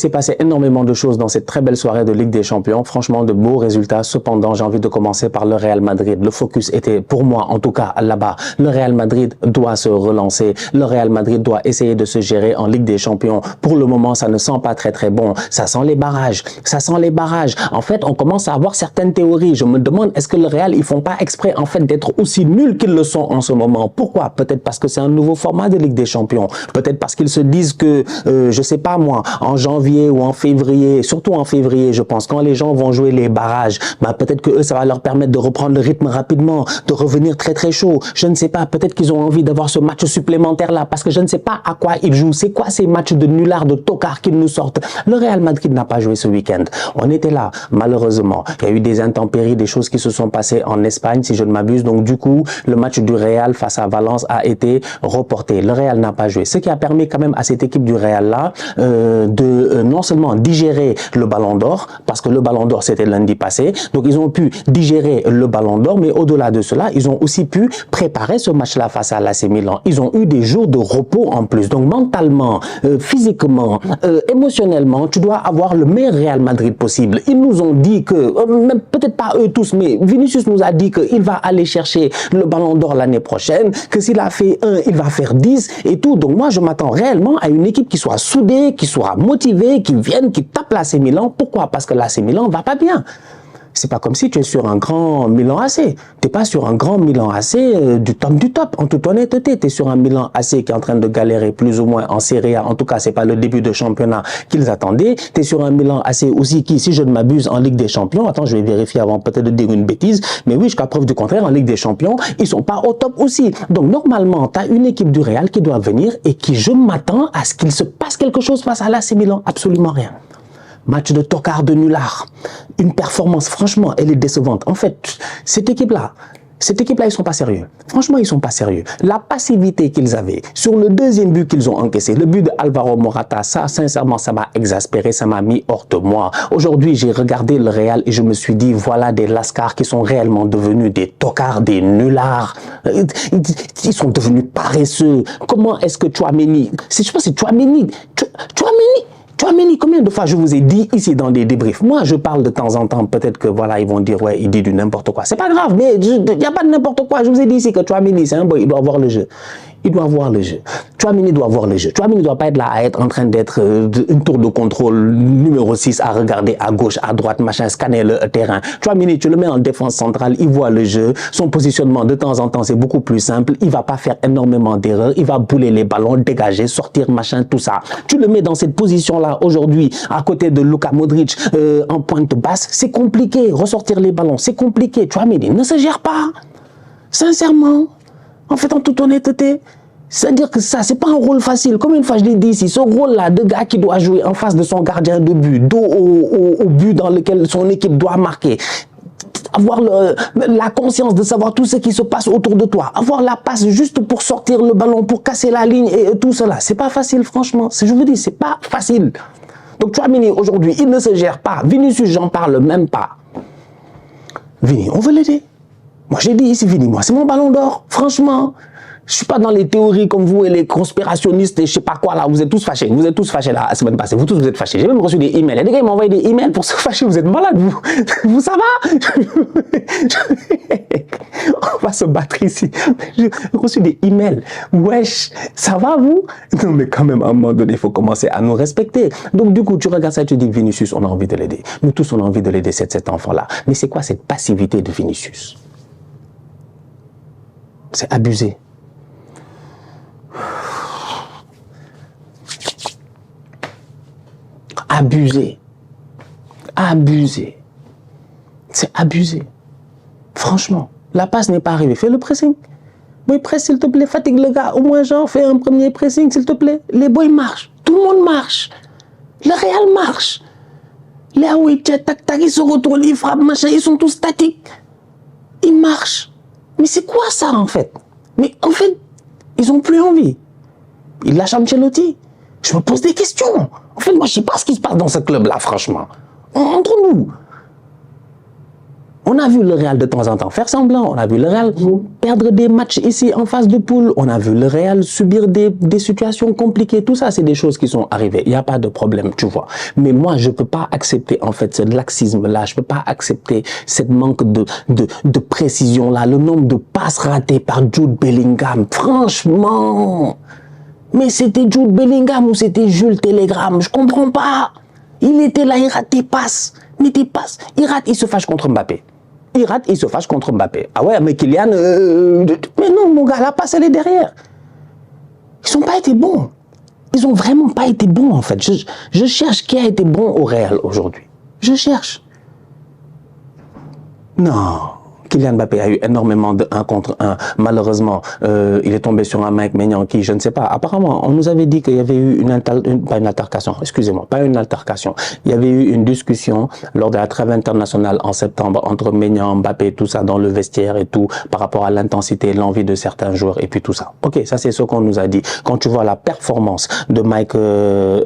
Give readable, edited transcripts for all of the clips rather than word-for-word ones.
Il s'est passé énormément de choses dans cette très belle soirée de Ligue des Champions. Franchement, de beaux résultats. Cependant, j'ai envie de commencer par le Real Madrid. Le focus était, pour moi, en tout cas, là-bas. Le Real Madrid doit se relancer. Le Real Madrid doit essayer de se gérer en Ligue des Champions. Pour le moment, ça ne sent pas très bon. Ça sent les barrages. Ça sent les barrages. En fait, on commence à avoir certaines théories. Je me demande, est-ce que le Real, ils font pas exprès, en fait, d'être aussi nuls qu'ils le sont en ce moment? Pourquoi? Peut-être parce que c'est un nouveau format de Ligue des Champions. Peut-être parce qu'ils se disent que, je sais pas moi, en janvier ou en février, surtout en février, je pense, quand les gens vont jouer les barrages, bah peut-être que eux, ça va leur permettre de reprendre le rythme rapidement, de revenir très chaud. Je ne sais pas, peut-être qu'ils ont envie d'avoir ce match supplémentaire là, parce que je ne sais pas à quoi ils jouent. C'est quoi ces matchs de nullards, de tocards qu'ils nous sortent? Le Real Madrid n'a pas joué ce week-end. On était là, malheureusement. Il y a eu des intempéries, des choses qui se sont passées en Espagne, si je ne m'abuse. Donc du coup, le match du Real face à Valence a été reporté. Le Real n'a pas joué. Ce qui a permis quand même à cette équipe du Real là non seulement digérer le Ballon d'Or, parce que le Ballon d'Or c'était lundi passé, donc ils ont pu digérer le Ballon d'Or, mais au-delà de cela, ils ont aussi pu préparer ce match-là face à l'AC Milan. Ils ont eu des jours de repos en plus, donc mentalement, physiquement, émotionnellement, tu dois avoir le meilleur Real Madrid possible. Ils nous ont dit que, même peut-être pas eux tous, mais Vinicius nous a dit qu'il va aller chercher le Ballon d'Or l'année prochaine, que s'il a fait 1, il va faire 10 et tout. Donc moi, je m'attends réellement à une équipe qui soit soudée, qui soit motivée, qui viennent, qui tapent l'AC Milan. Pourquoi? Parce que l'AC Milan va pas bien. C'est pas comme si tu es sur un grand Milan AC. T'es pas sur un grand Milan AC du top. En toute honnêteté, tu es sur un Milan AC qui est en train de galérer plus ou moins en Serie A. En tout cas, c'est pas le début de championnat qu'ils attendaient. Tu es sur un Milan AC aussi qui, si je ne m'abuse, en Ligue des Champions. Attends, je vais vérifier avant peut-être de dire une bêtise. Mais oui, jusqu'à preuve du contraire, en Ligue des Champions, ils sont pas au top aussi. Donc, normalement, tu as une équipe du Real qui doit venir et qui, je m'attends à ce qu'il se passe quelque chose face à l'AC Milan. Absolument rien. Match de tocard, de nullard. Une performance, franchement, elle est décevante. En fait, cette équipe-là, ils sont pas sérieux. Franchement, ils sont pas sérieux. La passivité qu'ils avaient sur le deuxième but qu'ils ont encaissé, le but de Alvaro Morata, ça, sincèrement, ça m'a exaspéré, ça m'a mis hors de moi. Aujourd'hui, j'ai regardé le Real et je me suis dit, voilà des lascars qui sont réellement devenus des tocards, des nullards. Ils sont devenus paresseux. Comment est-ce que Tchouaméni, je pense que c'est Tchouaméni, combien de fois je vous ai dit ici dans des débriefs? Moi, je parle de temps en temps, peut-être que voilà, ils vont dire, ouais, il dit du n'importe quoi. C'est pas grave, mais il n'y a pas de n'importe quoi. Je vous ai dit ici que Tchouaméni, c'est un boy, il doit avoir le jeu. Il doit voir le jeu. Tchouaméni doit voir le jeu. Tchouaméni ne doit pas être là à être en train d'être une tour de contrôle numéro 6 à regarder à gauche, à droite, machin, scanner le terrain. Tchouaméni, tu le mets en défense centrale, il voit le jeu. Son positionnement de temps en temps, c'est beaucoup plus simple. Il va pas faire énormément d'erreurs. Il va bouler les ballons, dégager, sortir, machin, tout ça. Tu le mets dans cette position-là aujourd'hui, à côté de Luka Modric, en pointe basse. C'est compliqué. Ressortir les ballons, c'est compliqué. Tchouaméni ne se gère pas. Sincèrement. En fait, en toute honnêteté, c'est-à-dire que ça, c'est pas un rôle facile. Combien de fois je l'ai dit ici, ce rôle-là de gars qui doit jouer en face de son gardien de but, dos au but dans lequel son équipe doit marquer, avoir la conscience de savoir tout ce qui se passe autour de toi, avoir la passe juste pour sortir le ballon, pour casser la ligne et tout cela, c'est pas facile, franchement. Je vous dis, c'est pas facile. Donc, Tchouaméni, aujourd'hui, il ne se gère pas. Vinicius, j'en parle même pas. Vini, on veut l'aider. Moi, j'ai dit ici, Vini, moi, c'est mon Ballon d'Or. Franchement, je suis pas dans les théories comme vous et les conspirationnistes et je sais pas quoi là. Vous êtes tous fâchés. Vous êtes tous fâchés là la semaine passée. Vous tous, vous êtes fâchés. J'ai même reçu des emails. Il y a des gars qui m'ont envoyé des emails pour se fâcher. Vous êtes malades, vous. Vous, ça va? On va se battre ici. J'ai reçu des emails. Wesh, ça va, vous? Non, mais quand même, à un moment donné, il faut commencer à nous respecter. Donc, du coup, tu regardes ça et tu dis, Vinicius, on a envie de l'aider. Nous tous, on a envie de l'aider, cet enfant-là. Mais c'est quoi cette passivité de Vinicius? C'est abusé. Abusé. Abusé. C'est abusé. Franchement, la passe n'est pas arrivée. Fais le pressing. Oui, presse, s'il te plaît. Fatigue le gars. Au moins, genre, fais un premier pressing, s'il te plaît. Les boys marchent. Tout le monde marche. Le Real marche. Les Aoué, tac, tac, ils se retournent, ils frappent, machin. Ils sont tous statiques. Ils marchent. Mais c'est quoi ça, en fait? Mais en fait, ils n'ont plus envie. Ils lâchent Ancelotti. Je me pose des questions. En fait, moi, je ne sais pas ce qui se passe dans ce club-là, franchement. Entre nous. On a vu le Real de temps en temps faire semblant, on a vu le Real perdre des matchs ici en phase de poule, on a vu le Real subir des situations compliquées, tout ça c'est des choses qui sont arrivées, il n'y a pas de problème, tu vois. Mais moi je peux pas accepter en fait ce laxisme-là, je peux pas accepter cette manque de précision-là, le nombre de passes ratées par Jude Bellingham, franchement. Mais c'était Jude Bellingham ou c'était Jules Telegram, je comprends pas. Il était là, il rate des passes, mais des passes, il rate, il se fâche contre Mbappé. Il rate, il se fâche contre Mbappé. Ah ouais, mais Kylian... mais non, mon gars, la passe, elle est derrière. Ils n'ont pas été bons. Ils n'ont vraiment pas été bons, en fait. Je cherche qui a été bon au Real aujourd'hui. Je cherche. Non. Kylian Mbappé a eu énormément de 1 contre 1. Malheureusement, il est tombé sur un Mike Maignan qui, je ne sais pas, apparemment, on nous avait dit qu'il y avait eu pas une altercation, excusez-moi, pas une altercation. Il y avait eu une discussion lors de la trêve internationale en septembre entre Maignan, Mbappé, tout ça dans le vestiaire et tout, par rapport à l'intensité, l'envie de certains joueurs et puis tout ça. Ok, ça c'est ce qu'on nous a dit. Quand tu vois la performance de Mike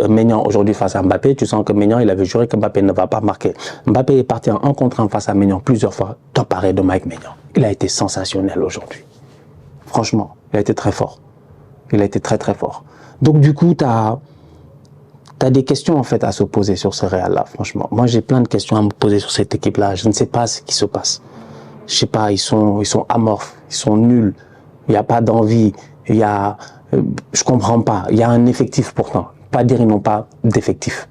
Maignan aujourd'hui face à Mbappé, tu sens que Maignan, il avait juré que Mbappé ne va pas marquer. Mbappé est parti en 1 contre 1 face à Maignan plusieurs fois. Top arrêt de Mike Maignan. Il a été sensationnel aujourd'hui. Franchement, il a été très fort. Il a été très très fort. Donc du coup, tu as des questions en fait à se poser sur ce Real-là, franchement. Moi, j'ai plein de questions à me poser sur cette équipe-là. Je ne sais pas ce qui se passe. Je sais pas, ils sont amorphes, ils sont nuls. Il n'y a pas d'envie. Il y a, je comprends pas. Il y a un effectif pourtant. Pas dire ils n'ont pas d'effectif.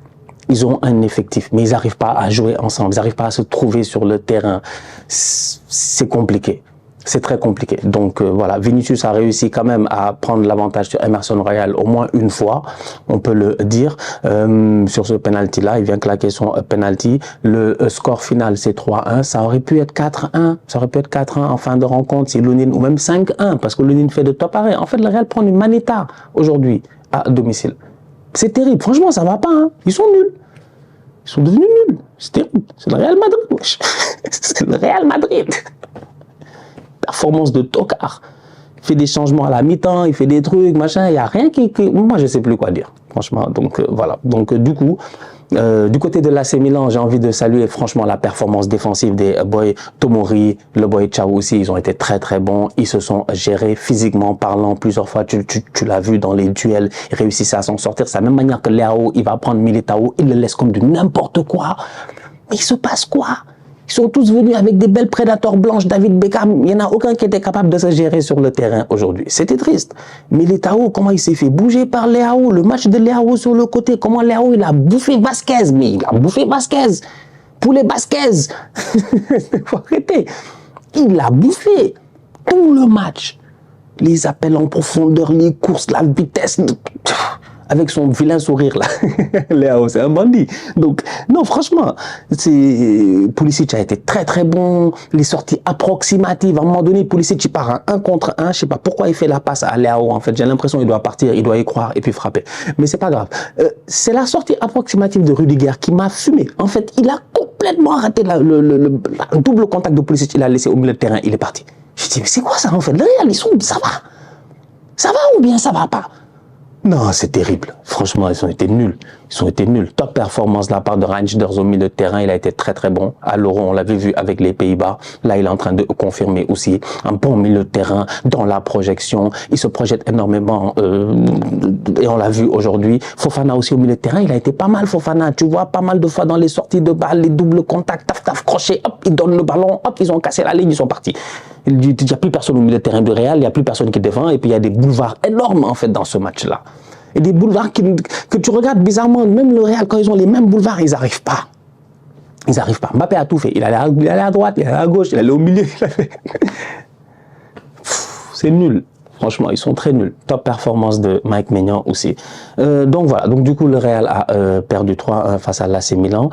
Ils ont un effectif, mais ils n'arrivent pas à jouer ensemble, ils n'arrivent pas à se trouver sur le terrain. C'est compliqué, c'est très compliqué. Donc voilà, Vinicius a réussi quand même à prendre l'avantage sur Emerson Royal au moins une fois, on peut le dire, sur ce penalty-là. Il vient claquer son penalty. Le score final, c'est 3-1. Ça aurait pu être 4-1, ça aurait pu être 4-1 en fin de rencontre, si Lunin, ou même 5-1, parce que Lunin fait de top arrêt. En fait, le Real prend une manita aujourd'hui à domicile. C'est terrible. Franchement, ça va pas. Hein. Ils sont nuls. Ils sont devenus nuls. C'est terrible. C'est le Real Madrid. C'est le Real Madrid. Performance de tocard. Il fait des changements à la mi-temps, il fait des trucs, machin. Il n'y a rien qui... Moi, je ne sais plus quoi dire. Franchement. Donc, voilà. Donc, du coup... du côté de l'AC Milan, j'ai envie de saluer franchement la performance défensive des boys Tomori, le boy Thiaw aussi. Ils ont été très très bons. Ils se sont gérés physiquement parlant plusieurs fois. Tu l'as vu dans les duels. Ils réussissent à s'en sortir. C'est la même manière que Leao, il va prendre Militao. Il le laisse comme du n'importe quoi. Mais il se passe quoi? Ils sont tous venus avec des belles prédateurs blanches, David Beckham. Il n'y en a aucun qui était capable de se gérer sur le terrain aujourd'hui. C'était triste. Militao, comment il s'est fait bouger par Leao? Le match de Leao sur le côté. Comment Leao, il a bouffé Vasquez. Mais il a bouffé Vasquez. Poulet Vasquez. Il faut arrêter. Il l'a bouffé. Tout le match. Les appels en profondeur, les courses, la vitesse. Avec son vilain sourire là. Léo, c'est un bandit. Donc, non, franchement, Pulisic a été très très bon. Les sorties approximatives. À un moment donné, Pulisic, il part en 1 contre 1. Je sais pas pourquoi il fait la passe à Léo. En fait, j'ai l'impression qu'il doit partir, il doit y croire et puis frapper. Mais c'est pas grave. C'est la sortie approximative de Rudiger qui m'a fumé. En fait, il a complètement raté le double contact de Pulisic. Il a laissé au milieu de terrain. Il est parti. Je dis, mais c'est quoi ça en fait? Le Real, ça va. Ça va ou bien ça va pas? Non, c'est terrible. Franchement, ils ont été nuls. Ils ont été nuls. Top performance de la part de Reinders au milieu de terrain. Il a été très très bon. À l'Euro, on l'avait vu avec les Pays-Bas. Là, il est en train de confirmer aussi un bon milieu de terrain dans la projection. Il se projette énormément et on l'a vu aujourd'hui. Fofana aussi au milieu de terrain. Il a été pas mal, Fofana. Tu vois, pas mal de fois dans les sorties de balles, les doubles contacts, taf taf, crochet, hop, ils donnent le ballon, hop, ils ont cassé la ligne, ils sont partis. Il n'y a plus personne au milieu de terrain du Real, il n'y a plus personne qui défend, et puis il y a des boulevards énormes en fait dans ce match-là. Et des boulevards que tu regardes bizarrement, même le Real, quand ils ont les mêmes boulevards, ils n'arrivent pas. Ils n'arrivent pas. Mbappé a tout fait. Il allait à droite, il allait à gauche, il allait au milieu. C'est nul. Franchement, ils sont très nuls. Top performance de Mike Maignan aussi. Donc voilà. Donc du coup, le Real a perdu 3-1 face à l'AC Milan.